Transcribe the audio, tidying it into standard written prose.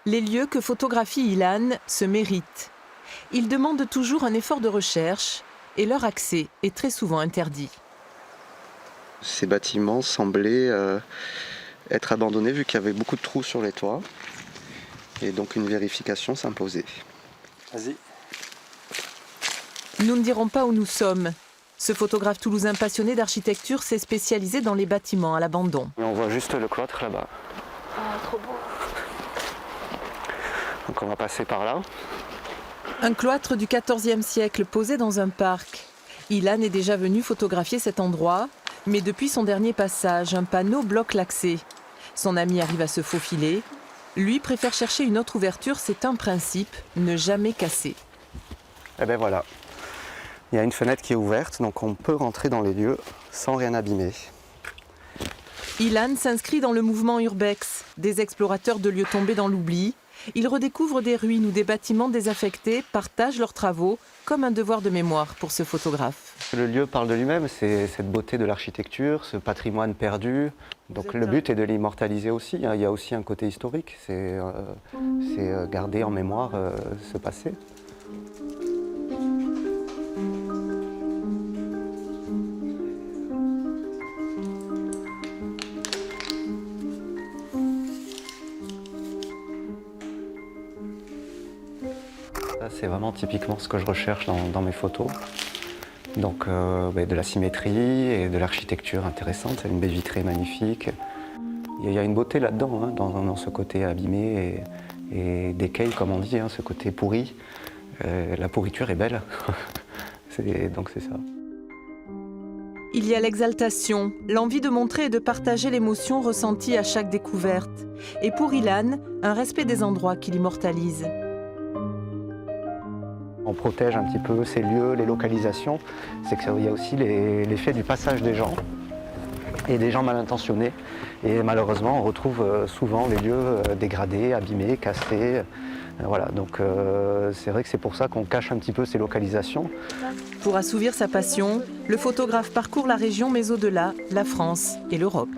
Les lieux que photographie Ilan se méritent. Ils demandent toujours un effort de recherche et leur accès est très souvent interdit. Ces bâtiments semblaient être abandonnés vu qu'il y avait beaucoup de trous sur les toits. Et donc une vérification s'imposait. Vas-y. Nous ne dirons pas où nous sommes. Ce photographe toulousain passionné d'architecture s'est spécialisé dans les bâtiments à l'abandon. On voit juste le cloître là-bas. Ah, trop beau. Donc on va passer par là. Un cloître du XIVe siècle posé dans un parc. Ilan est déjà venu photographier cet endroit, mais depuis son dernier passage, un panneau bloque l'accès. Son ami arrive à se faufiler. Lui préfère chercher une autre ouverture, c'est un principe, ne jamais casser. Et ben voilà. Il y a une fenêtre qui est ouverte, donc on peut rentrer dans les lieux sans rien abîmer. Ilan s'inscrit dans le mouvement Urbex, des explorateurs de lieux tombés dans l'oubli. Ils redécouvrent des ruines ou des bâtiments désaffectés, partagent leurs travaux, comme un devoir de mémoire pour ce photographe. Le lieu parle de lui-même, c'est cette beauté de l'architecture, ce patrimoine perdu. Donc le but est de l'immortaliser aussi. Il y a aussi un côté historique, c'est garder en mémoire ce passé. C'est vraiment typiquement ce que je recherche dans mes photos. Donc de la symétrie et de l'architecture intéressante, une baie vitrée magnifique. Il y a une beauté là-dedans, hein, dans ce côté abîmé et décaille, comme on dit, hein, ce côté pourri. La pourriture est belle, donc c'est ça. Il y a l'exaltation, l'envie de montrer et de partager l'émotion ressentie à chaque découverte. Et pour Ilan, un respect des endroits qui l'immortalisent. On protège un petit peu ces lieux, les localisations. C'est qu'il y a aussi l'effet du passage des gens et des gens mal intentionnés. Et malheureusement, on retrouve souvent les lieux dégradés, abîmés, cassés. Voilà, donc c'est vrai que c'est pour ça qu'on cache un petit peu ces localisations. Pour assouvir sa passion, le photographe parcourt la région, mais au-delà, la France et l'Europe.